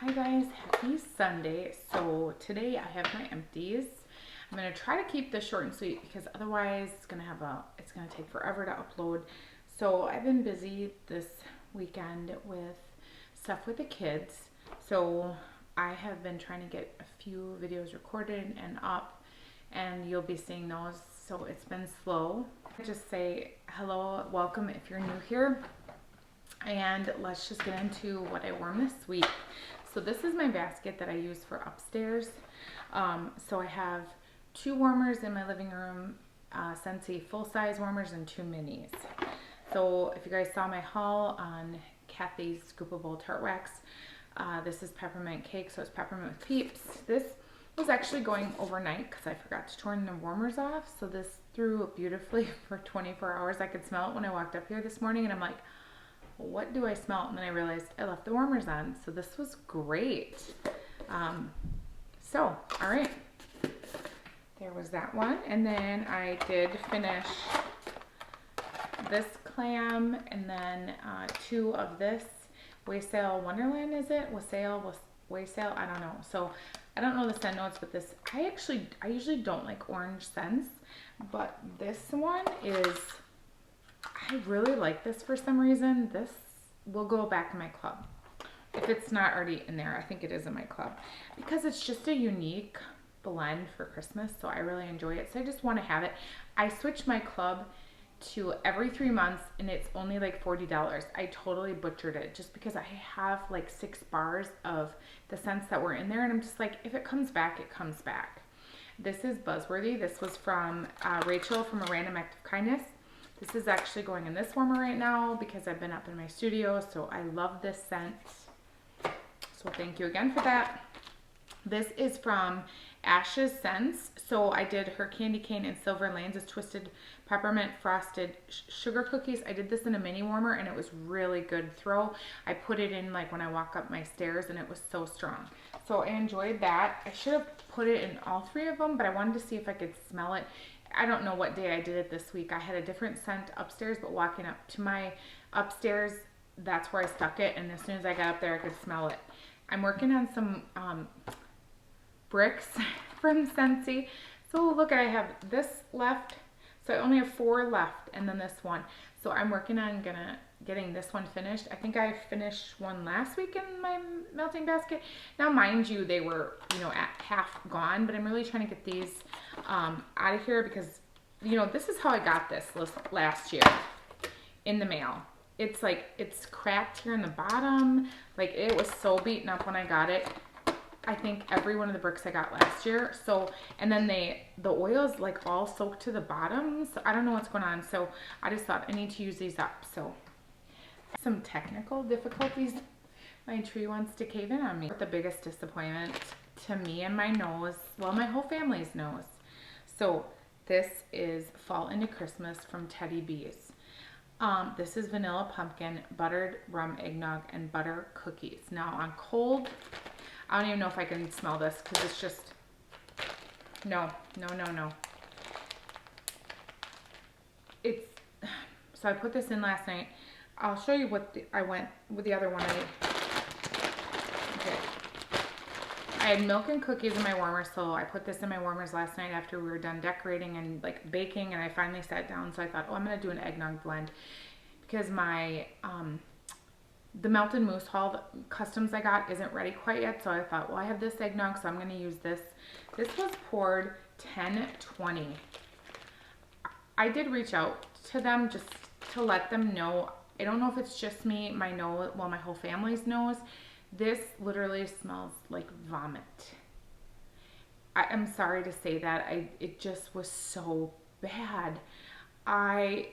Hi guys, happy Sunday. So today I have my empties. I'm gonna try to keep this short and sweet because otherwise it's gonna take forever to upload. So I've been busy this weekend with stuff with the kids. So I have been trying to get a few videos recorded and up, and you'll be seeing those. So it's been slow. Just say hello, welcome if you're new here. And let's just get into what I wore this week. So this is my basket that I use for upstairs. So I have 2 warmers in my living room, Scentsy full-size warmers and 2 minis. So if you guys saw my haul on Kathy's Scoopable Tart Wax, this is peppermint cake, so it's peppermint with peeps. This was actually going overnight because I forgot to turn the warmers off. So this threw beautifully for 24 hours. I could smell it when I walked up here this morning and I'm like, what do I smell? And then I realized I left the warmers on. So this was great. All right. There was that one. And then I did finish this clam and then 2 of this Wassail Wonderland, is it? Wassail, I don't know. So I don't know the scent notes, but this, I usually don't like orange scents, but this one is, I really like this for some reason. This will go back in my club. If it's not already in there, I think it is in my club. Because it's just a unique blend for Christmas, so I really enjoy it. So I just want to have it. I switched my club to every 3 months, and it's only like $40. I totally butchered it just because I have like 6 bars of the scents that were in there, and I'm just like, if it comes back, it comes back. This is Buzzworthy. This was from Rachel from A Random Act of Kindness. This is actually going in this warmer right now because I've been up in my studio, so I love this scent. So thank you again for that. This is from Ash's Scents. So I did her candy cane and silver lanes as twisted peppermint frosted sugar cookies. I did this in a mini warmer and it was really good throw. I put it in like when I walk up my stairs and it was so strong. So I enjoyed that. I should have put it in all 3 of them, but I wanted to see if I could smell it. I don't know what day I did it this week. I had a different scent upstairs, but walking up to my upstairs, that's where I stuck it. And as soon as I got up there, I could smell it. I'm working on some bricks from Scentsy. So look, I have this left. So I only have 4 left and then this one. So I'm working on getting this one finished. I think I finished one last week in my melting basket. Now, mind you, they were, at half gone, but I'm really trying to get these out of here because, this is how I got this last year in the mail. It's like, it's cracked here in the bottom. Like, it was so beaten up when I got it. I think every one of the bricks I got last year. So, and then the oil's like all soaked to the bottom. So I don't know what's going on. So I just thought I need to use these up. So some technical difficulties. My tree wants to cave in on me. The biggest disappointment to me and my nose, well, my whole family's nose. So this is Fall into Christmas from Teddy Bees. This is vanilla pumpkin, buttered rum eggnog, and butter cookies. Now on cold, I don't even know if I can smell this because it's just, no. So I put this in last night. I'll show you what I went with the other one. Okay. I had milk and cookies in my warmer, so I put this in my warmers last night after we were done decorating and like baking, and I finally sat down. So I thought, I'm going to do an eggnog blend because my, the Melted Moose Hall Customs I got isn't ready quite yet, so I thought, I have this eggnog, so I'm going to use this. This was poured 10/20. I did reach out to them just to let them know. I don't know if it's just me, my nose, well, my whole family's nose. This literally smells like vomit. I'm sorry to say that. It just was so bad. I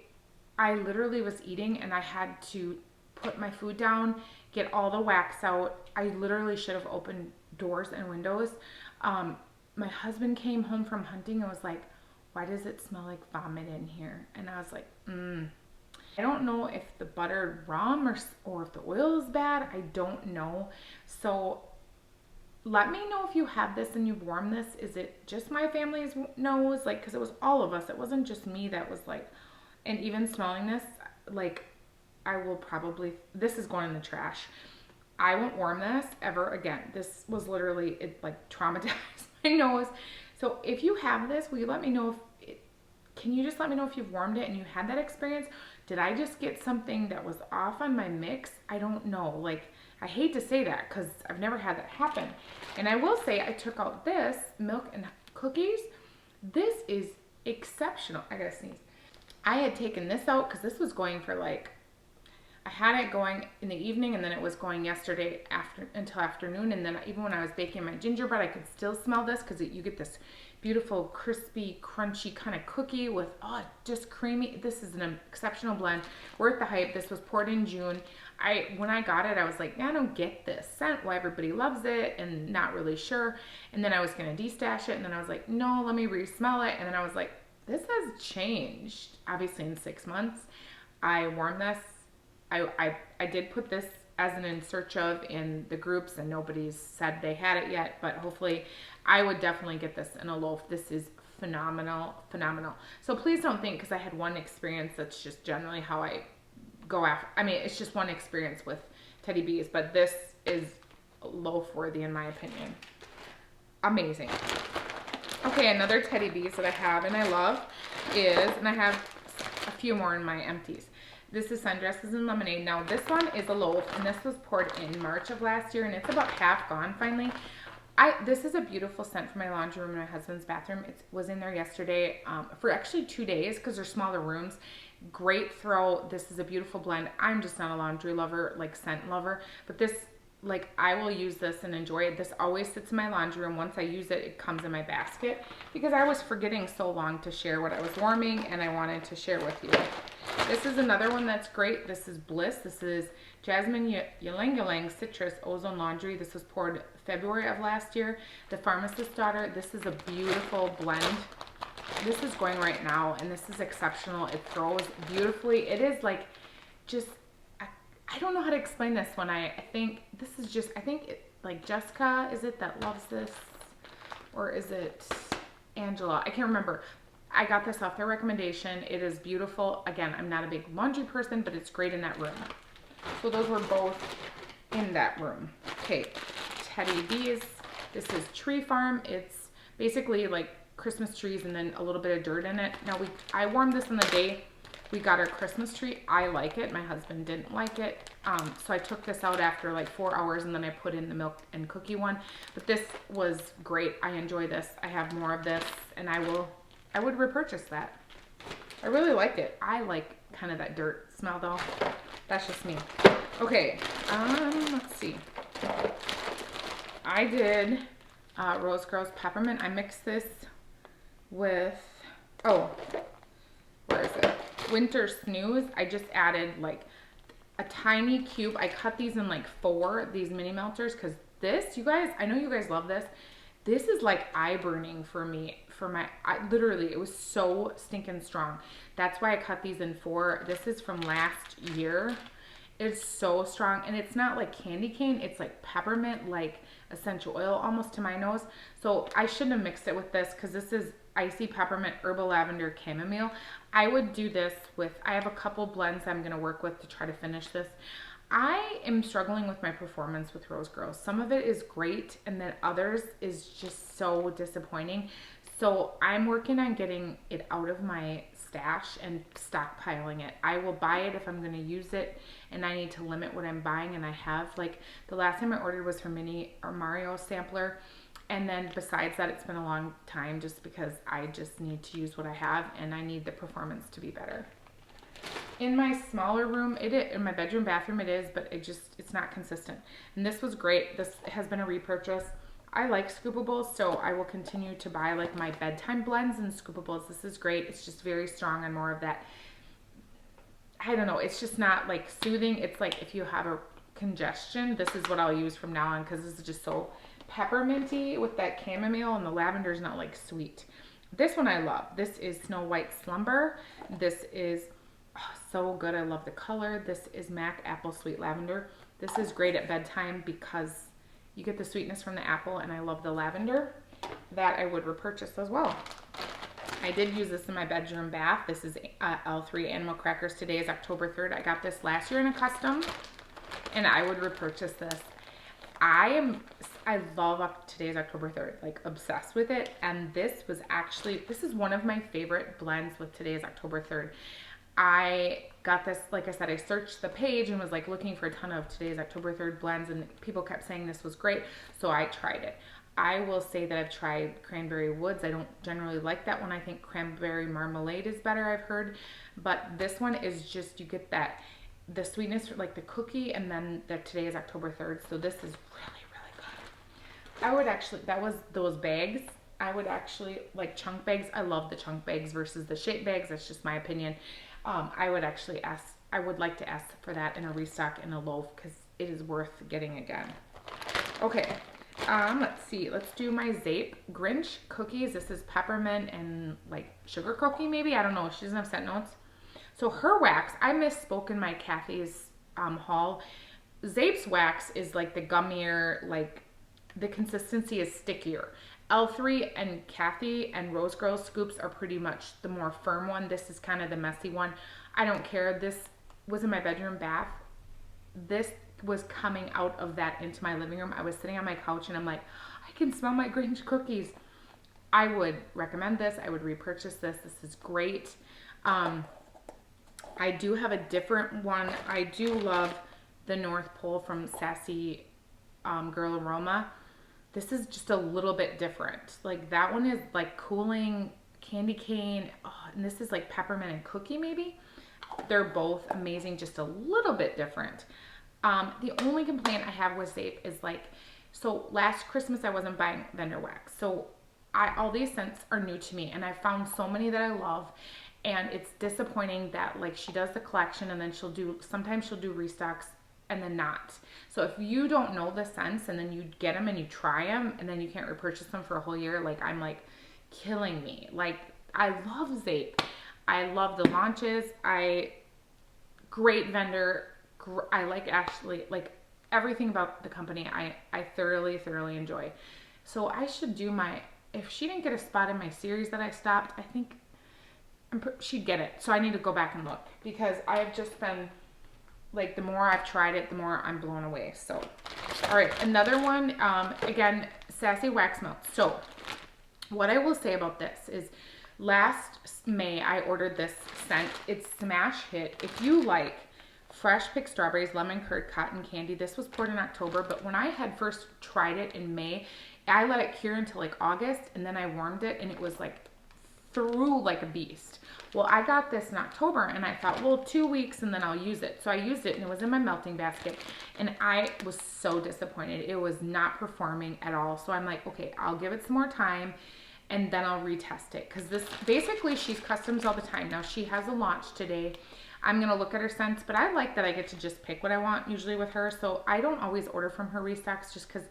literally was eating and I had to put my food down, get all the wax out. I literally should have opened doors and windows. My husband came home from hunting and was like, why does it smell like vomit in here? And I was like, I don't know if the buttered rum or if the oil is bad. I don't know. So let me know if you have this and you've warmed this. Is it just my family's nose? Like, because it was all of us. It wasn't just me that was like, and even smelling this, like, I will probably, this is going in the trash. I won't warm this ever again. This was literally, it like traumatized my nose. So if you have this, will you let me know if it, can you just let me know if you've warmed it and you had that experience? Did I just get something that was off on my mix? I don't know. Like, I hate to say that because I've never had that happen. And I will say I took out this milk and cookies. This is exceptional. I gotta sneeze. I had taken this out because this was going for like, I had it going in the evening and then it was going yesterday until afternoon. And then even when I was baking my gingerbread, I could still smell this because you get this beautiful, crispy, crunchy kind of cookie with, oh, just creamy. This is an exceptional blend. Worth the hype. This was poured in June. When I got it, I was like, I don't get this scent, why everybody loves it, and not really sure. And then I was going to destash it. And then I was like, no, let me re-smell it. And then I was like, this has changed, obviously, in 6 months. I warmed this. I did put this as an in search of in the groups, and nobody's said they had it yet, but hopefully I would definitely get this in a loaf. This is phenomenal, phenomenal. So please don't think because I had one experience, that's just generally how I go after. I mean, it's just one experience with Teddy Bees, but this is loaf worthy in my opinion. Amazing. Okay, another Teddy Bees that I have and I love is, and I have a few more in my empties. This is Sundresses and Lemonade. Now this one is a loaf, and this was poured in March of last year, and it's about half gone finally. This is a beautiful scent for my laundry room and my husband's bathroom. It was in there yesterday for actually 2 days because they're smaller rooms. Great throw. This is a beautiful blend. I'm just not a laundry lover, like scent lover, but this, like, I will use this and enjoy it. This always sits in my laundry room. Once I use it, it comes in my basket because I was forgetting so long to share what I was warming, and I wanted to share with you. This is another one that's great. This is Bliss. This is Jasmine Ylang Ylang Citrus Ozone Laundry. This was poured February of last year. The Pharmacist's Daughter. This is a beautiful blend. This is going right now, and this is exceptional. It throws beautifully. It is like just, I don't know how to explain this one. I think this is just, I think it, like Jessica, is it that loves this? Or is it Angela? I can't remember. I got this off their recommendation. It is beautiful. Again, I'm not a big laundry person, but it's great in that room. So those were both in that room. Okay, Teddy Bees. This is Tree Farm. It's basically like Christmas trees and then a little bit of dirt in it. Now I warmed this in the day we got our Christmas tree. I like it. My husband didn't like it. So I took this out after like 4 hours, and then I put in the milk and cookie one. But this was great. I enjoy this. I have more of this, and I would repurchase that. I really like it. I like kind of that dirt smell though. That's just me. Okay, let's see. I did Rose Girls Peppermint. I mixed this with, where is it? Winter Snooze. I just added like a tiny cube. I cut these in like 4, these mini melters, because this, you guys, I know you guys love this. This is like eye burning for me. Literally, it was so stinking strong. That's why I cut these in 4. This is from last year. It's so strong, and it's not like candy cane. It's like peppermint, like essential oil almost to my nose. So I shouldn't have mixed it with this because this is icy peppermint, herbal lavender, chamomile. I would do this with, I have a couple blends I'm going to work with to try to finish this. I am struggling with my performance with Rose Girls. Some of it is great, and then others is just so disappointing. So I'm working on getting it out of my stash and stockpiling it. I will buy it if I'm going to use it, and I need to limit what I'm buying. And I have, like, the last time I ordered was her mini or Mario sampler. And then besides that, it's been a long time just because I just need to use what I have, and I need the performance to be better. In my smaller room, in my bedroom, bathroom, it is, but it's not consistent. And this was great. This has been a repurchase. I like scoopables, so I will continue to buy like my bedtime blends and scoopables. This is great. It's just very strong and more of that, I don't know, it's just not like soothing. It's like if you have a congestion, this is what I'll use from now on because this is just so pepperminty with that chamomile, and the lavender is not like sweet. This one I love. This is Snow White Slumber. This is so good. I love the color. This is MAC Apple Sweet Lavender. This is great at bedtime because you get the sweetness from the apple, and I love the lavender. That I would repurchase as well. I did use this in my bedroom bath. This is L3 Animal Crackers. Today is October 3rd. I got this last year in a custom. and I would repurchase this. I love today's October 3rd, like obsessed with it. And this is one of my favorite blends with today's October 3rd. I got this, like I said, I searched the page and was like looking for a ton of today's October 3rd blends, and people kept saying this was great. So I tried it. I will say that I've tried Cranberry Woods. I don't generally like that one. I think Cranberry Marmalade is better, I've heard. But this one is just, you get the sweetness, like the cookie, and then today is October 3rd. So this is really, really good. I would actually, that was those bags. I would actually, like chunk bags. I love the chunk bags versus the shape bags. That's just my opinion. I would like to ask for that in a restock in a loaf, because it is worth getting again. Okay, let's see. Let's do my Zape Grinch cookies. This is peppermint and like sugar cookie maybe. I don't know. She doesn't have scent notes. So her wax, I misspoke in my Kathy's haul. Zape's wax is like the gummier, like the consistency is stickier. L3 and Kathy and Rose Girl scoops are pretty much the more firm one. This is kind of the messy one. I don't care. This was in my bedroom bath. This was coming out of that into my living room. I was sitting on my couch and I'm like, I can smell my Grinch cookies. I would recommend this. I would repurchase this. This is great. I do have a different one. I do love the North Pole from Sassy Girl Aroma. This is just a little bit different. Like that one is like cooling candy cane. Oh, and this is like peppermint and cookie maybe. They're both amazing, just a little bit different. The only complaint I have with Zape is like, so last Christmas I wasn't buying vendor wax. So all these scents are new to me, and I found so many that I love. And it's disappointing that like she does the collection and then sometimes she'll do restocks and then not. So if you don't know the scents and then you get them and you try them and then you can't repurchase them for a whole year, like I'm like killing me. Like I love Zape. I love the launches. Great vendor. I like Ashley, like everything about the company I thoroughly, thoroughly enjoy. So I should do if she didn't get a spot in my series that I stopped, I think she'd get it. So I need to go back and look, because I have just been like, the more I've tried it, the more I'm blown away. So, all right, another one, again, Sassy Wax Melt. So what I will say about this is last May, I ordered this scent. It's smash hit. If you like fresh picked strawberries, lemon curd, cotton candy, this was poured in October, but when I had first tried it in May, I let it cure until like August, and then I warmed it, and it was like through like a beast. Well, I got this in October and I thought, well, 2 weeks and then I'll use it. So I used it and it was in my melting basket, and I was so disappointed. It was not performing at all. So I'm like, okay, I'll give it some more time and then I'll retest it. Cause this, basically she's customs all the time. Now she has a launch today. I'm going to look at her scents, but I like that I get to just pick what I want usually with her. So I don't always order from her restocks, just cause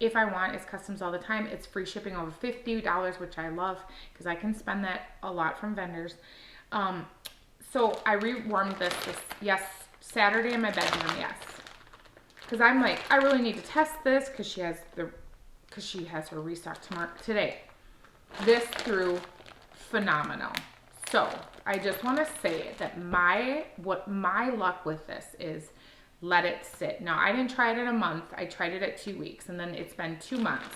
if I want, it's customs all the time. It's free shipping over $50, which I love because I can spend that a lot from vendors. So I rewarmed this Saturday in my bedroom, yes. Because I'm like, I really need to test this because she has her restock today. This threw phenomenal. So I just want to say that my luck with this is let it sit. Now, I didn't try it in a month. I tried it at 2 weeks, and then it's been 2 months.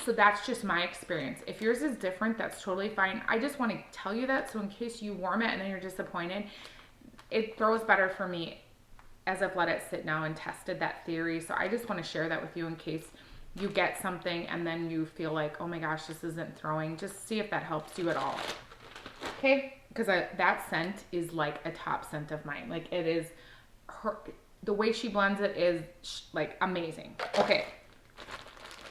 So that's just my experience. If yours is different, that's totally fine. I just want to tell you that, so in case you warm it and then you're disappointed, it throws better for me as I've let it sit now and tested that theory. So I just want to share that with you in case you get something and then you feel like, oh my gosh, this isn't throwing. Just see if that helps you at all. Okay? Because that scent is like a top scent of mine. Like it is... the way she blends it is like amazing. Okay,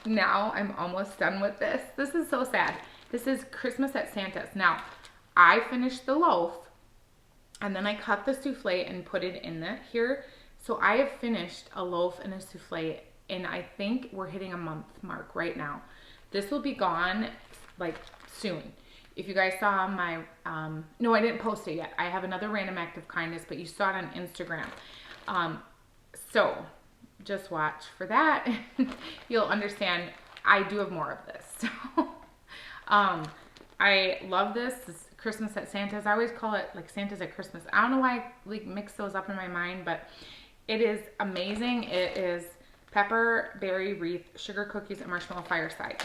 now I'm almost done with this. This is so sad. This is Christmas at Santa's. Now, I finished the loaf and then I cut the souffle and put it in here. So I have finished a loaf and a souffle, and I think we're hitting a month mark right now. This will be gone like soon. If you guys saw my, no, I didn't post it yet. I have another random act of kindness, but you saw it on Instagram. So just watch for that. You'll understand I do have more of this. So, I love this. This is Christmas at Santa's. I always call it like Santa's at Christmas. I don't know why I like mix those up in my mind, but It is amazing. It is pepper, berry, wreath, sugar cookies, and marshmallow fireside.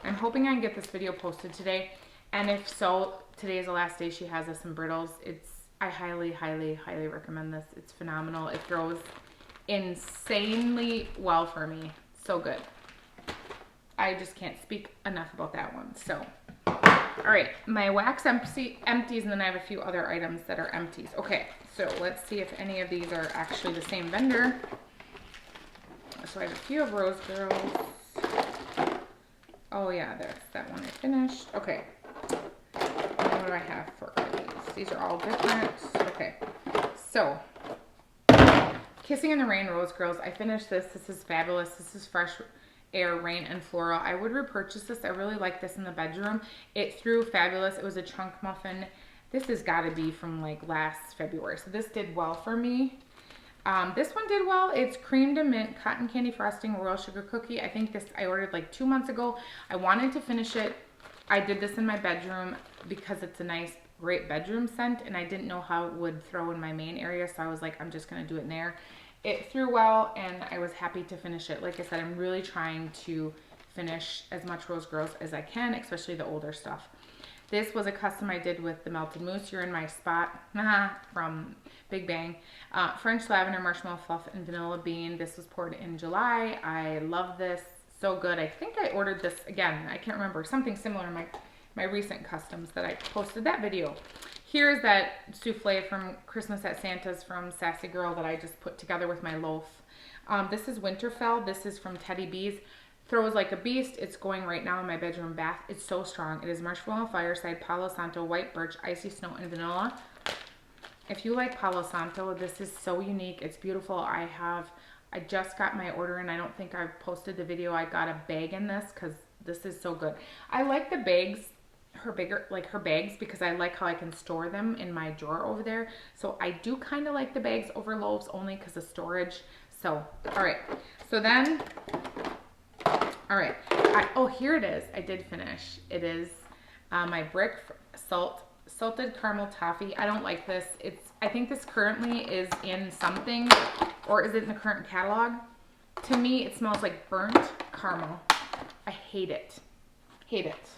I'm hoping I can get this video posted today. And if so, today is the last day she has this in Brittles. I highly, highly, highly recommend this. It's phenomenal. It throws insanely well for me. So good. I just can't speak enough about that one. So, all right, my wax empties, and then I have a few other items that are empties. Okay, so let's see if any of these are actually the same vendor. So I have a few of Rose Girls. Oh yeah, that's that one I finished. Okay. And what do I have for these? These are all different. Okay. So, Kissing in the Rain Rose Girls. I finished this. This is fabulous. This is Fresh Air, Rain, and Floral. I would repurchase this. I really like this in the bedroom. It threw fabulous. It was a chunk muffin. This has got to be from like last February. So this did well for me. This one did well. It's Cream to Mint Cotton Candy Frosting Royal Sugar Cookie. I think this I ordered like 2 months ago. I wanted to finish it. I did this in my bedroom because it's a nice, great bedroom scent, and I didn't know how it would throw in my main area, so I was like, I'm just going to do it in there. It threw well, and I was happy to finish it. Like I said, I'm really trying to finish as much Rose Girls as I can, especially the older stuff. This was a custom I did with the Melted Mousse. You're in My Spot from Big Bang. French Lavender, Marshmallow Fluff, and Vanilla Bean. This was poured in July. I love this. So good. I think I ordered this again. I can't remember. Something similar in my recent customs that I posted that video. Here's that souffle from Christmas at Santa's from Sassy Girl that I just put together with my loaf. This is Winterfell. This is from Teddy Bees. Throws like a beast. It's going right now in my bedroom bath. It's so strong. It is Marshmallow Fireside, Palo Santo, White Birch, Icy Snow, and Vanilla. If you like Palo Santo, this is so unique. It's beautiful. I just got my order, and I don't think I've posted the video. I got a bag in this because this is so good. I like the bags, her bags, because I like how I can store them in my drawer over there. So I do kind of like the bags over loaves only because of storage. So, all right. So then, all right. Oh, here it is. I did finish. It is my Brick Salted Caramel Toffee. I don't like this. I think this currently is in something, or is it in the current catalog? To me, it smells like burnt caramel. I hate it. Hate it.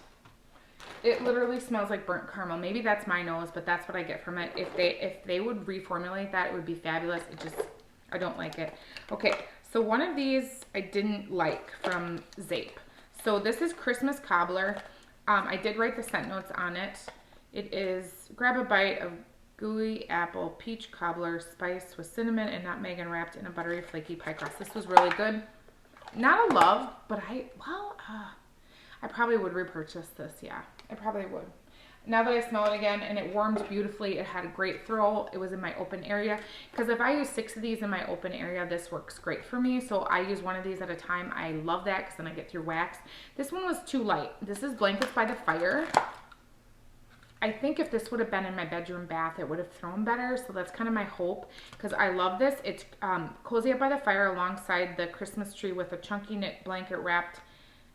It literally smells like burnt caramel. Maybe that's my nose, but that's what I get from it. If they would reformulate that, it would be fabulous. I don't like it. Okay, so one of these I didn't like from Zape. So this is Christmas Cobbler. I did write the scent notes on it. It is grab a bite of gooey apple peach cobbler spiced with cinnamon and nutmeg and wrapped in a buttery flaky pie crust. This was really good. Not a love, but I probably would repurchase this. Yeah, I probably would. Now that I smell it again, and it warmed beautifully, it had a great throw. It was in my open area, because if I use 6 of these in my open area, this works great for me. So I use 1 of these at a time. I love that because then I get through wax. This one was too light. This is Blankets by the Fire. I think if this would have been in my bedroom bath, it would have thrown better. So that's kind of my hope, because I love this. It's Cozy Up by the Fire alongside the Christmas tree with a chunky knit blanket wrapped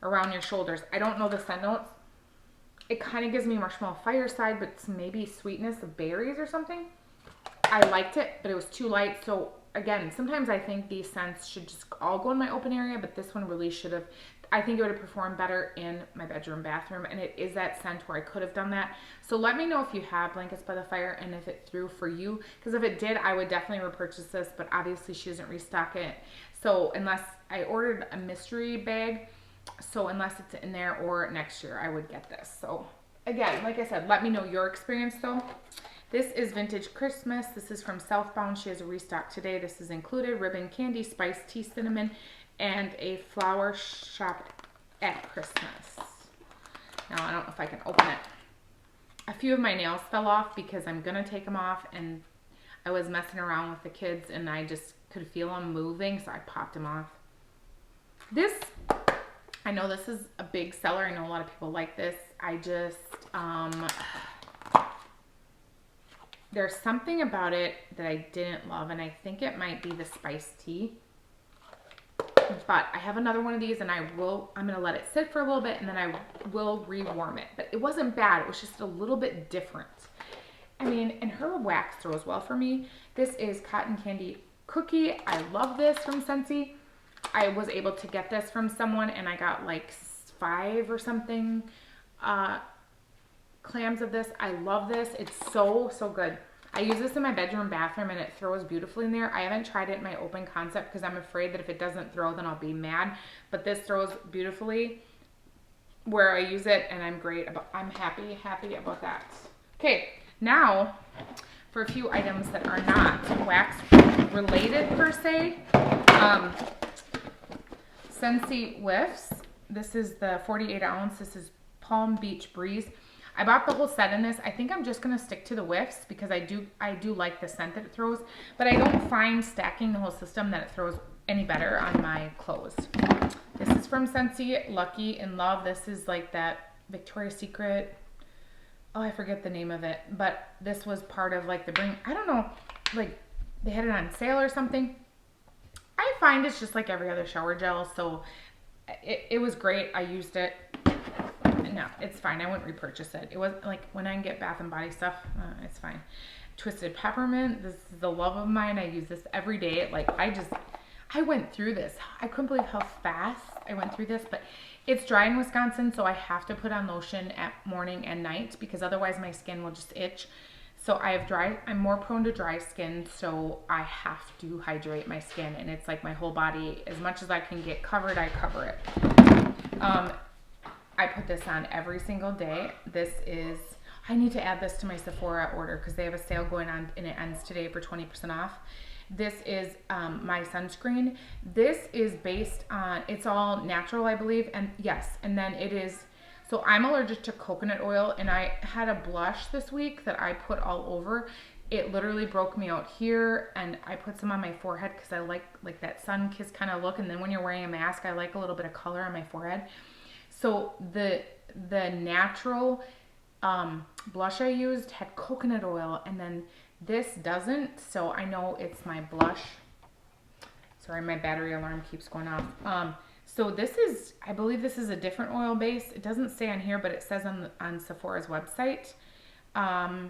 around your shoulders. I don't know the scent notes. It kind of gives me Marshmallow Fireside, but maybe sweetness of berries or something. I liked it, but it was too light. So again, sometimes I think these scents should just all go in my open area, but this one really should have. I think it would have performed better in my bedroom bathroom, and it is that scent where I could have done that. So let me know if you have Blankets by the Fire and if it threw for you, because if it did, I would definitely repurchase this, but obviously she doesn't restock it. So unless I ordered a mystery bag, so unless it's in there, or next year I would get this. So again, like I said, let me know your experience though. This is Vintage Christmas. This is from Southbound. She has a restock today. This is included ribbon candy, spice tea, cinnamon, and a flower shop at Christmas. Now I don't know if I can open it. A few of my nails fell off because I'm gonna take them off, and I was messing around with the kids and I just could feel them moving, so I popped them off. This, I know this is a big seller. I know a lot of people like this. I just, there's something about it that I didn't love, and I think it might be the spiced tea. But I have another one of these, and I'm going to let it sit for a little bit, and then I will rewarm it. But it wasn't bad. It was just a little bit different. I mean, and her wax throws well for me. This is Cotton Candy cookie. I love this from Scentsy. I was able to get this from someone and I got like 5 or something clams of this. I love this. It's so, so good. I use this in my bedroom bathroom and it throws beautifully in there. I haven't tried it in my open concept because I'm afraid that if it doesn't throw, then I'll be mad. But this throws beautifully where I use it, and I'm happy about that. Okay, now for a few items that are not wax related per se. Scentsy Whiffs. This is the 48 ounce. This is Palm Beach Breeze. I bought the whole set in this. I think I'm just gonna stick to the whiffs because I do like the scent that it throws, but I don't find stacking the whole system that it throws any better on my clothes. This is from Scentsy, Lucky in Love. This is like that Victoria's Secret. Oh, I forget the name of it, but this was part of like I don't know, like they had it on sale or something. I find it's just like every other shower gel, so it was great. I used it. No, it's fine. I wouldn't repurchase it. It was like when I get Bath and Body stuff, it's fine. Twisted Peppermint. This is the love of mine. I use this every day. Like I went through this. I couldn't believe how fast I went through this, but it's dry in Wisconsin, so I have to put on lotion at morning and night because otherwise my skin will just itch. So I'm more prone to dry skin, so I have to hydrate my skin, and it's like my whole body, as much as I can get covered, I cover it. I put this on every single day. I need to add this to my Sephora order because they have a sale going on and it ends today for 20% off. This is my sunscreen. This is based on, it's all natural, I believe. And yes, and then it is, so I'm allergic to coconut oil, and I had a blush this week that I put all over. It literally broke me out here, and I put some on my forehead because I like that sun kiss kind of look. And then when you're wearing a mask, I like a little bit of color on my forehead. So the natural blush I used had coconut oil, and then this doesn't, so I know it's my blush. Sorry, my battery alarm keeps going off. So this is, I believe this is a different oil base. It doesn't say on here, but it says on Sephora's website. I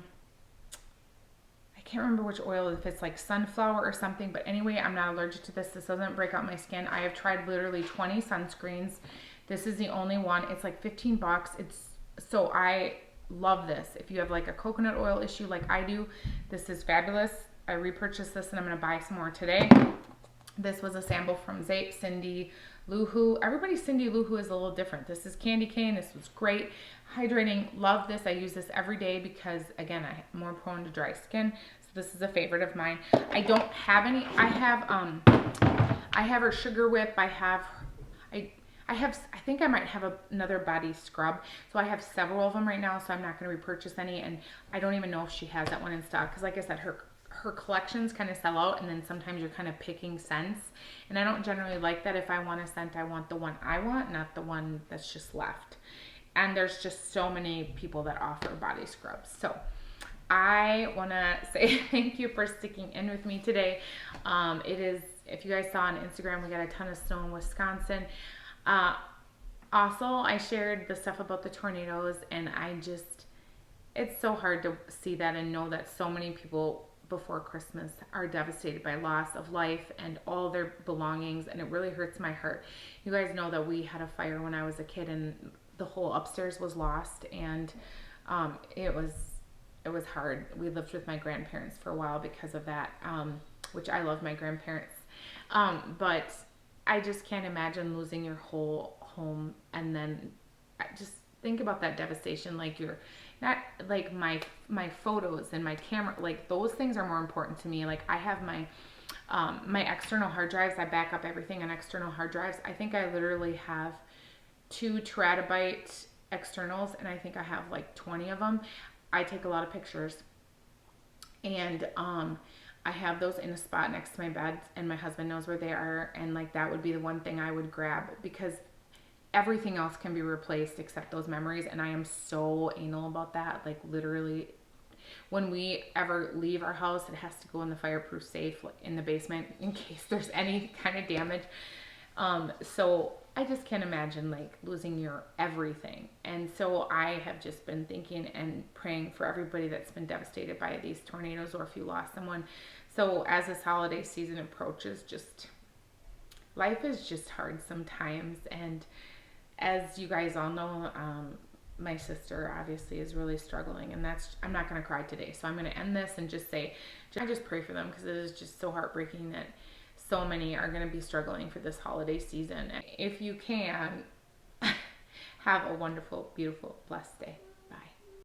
can't remember which oil, if it's like sunflower or something, but anyway, I'm not allergic to this. This doesn't break out my skin. I have tried literally 20 sunscreens. This is the only one. It's like 15 bucks. So I love this. If you have like a coconut oil issue like I do, this is fabulous. I repurchased this and I'm going to buy some more today. This was a sample from Zape, Cindy Lou Who. Everybody's Cindy Lou Who is a little different. This is candy cane. This was great. Hydrating. Love this. I use this every day because, again, I'm more prone to dry skin. So this is a favorite of mine. I don't have any. I have her Sugar Whip. I think I might have another body scrub. So I have several of them right now, so I'm not going to repurchase any. And I don't even know if she has that one in stock because, like I said, her collections kind of sell out, and then sometimes you're kind of picking scents. And I don't generally like that. If I want a scent, I want the one I want, not the one that's just left. And there's just so many people that offer body scrubs. So I want to say thank you for sticking in with me today. If you guys saw on Instagram, we got a ton of snow in Wisconsin. Also, I shared the stuff about the tornadoes, and it's so hard to see that and know that so many people before Christmas are devastated by loss of life and all their belongings, and it really hurts my heart. You guys know that we had a fire when I was a kid, and the whole upstairs was lost, and it was hard. We lived with my grandparents for a while because of that, which I love my grandparents, but I just can't imagine losing your whole home. And then I just think about that devastation. Like you're not like my photos and my camera, like those things are more important to me. Like I have my external hard drives. I back up everything on external hard drives. I think I literally have 2 terabyte externals, and I think I have like 20 of them. I take a lot of pictures, and I have those in a spot next to my bed, and my husband knows where they are, and like that would be the one thing I would grab because everything else can be replaced except those memories, and I am so anal about that. Like literally, when we ever leave our house, it has to go in the fireproof safe in the basement in case there's any kind of damage. So I just can't imagine like losing your everything. And so I have just been thinking and praying for everybody that's been devastated by these tornadoes, or if you lost someone. So as this holiday season approaches, just life is just hard sometimes. And as you guys all know, my sister obviously is really struggling, and I'm not going to cry today. So I'm going to end this and just say, I just pray for them, because it is just so heartbreaking that so many are going to be struggling for this holiday season. If you can, have a wonderful, beautiful, blessed day.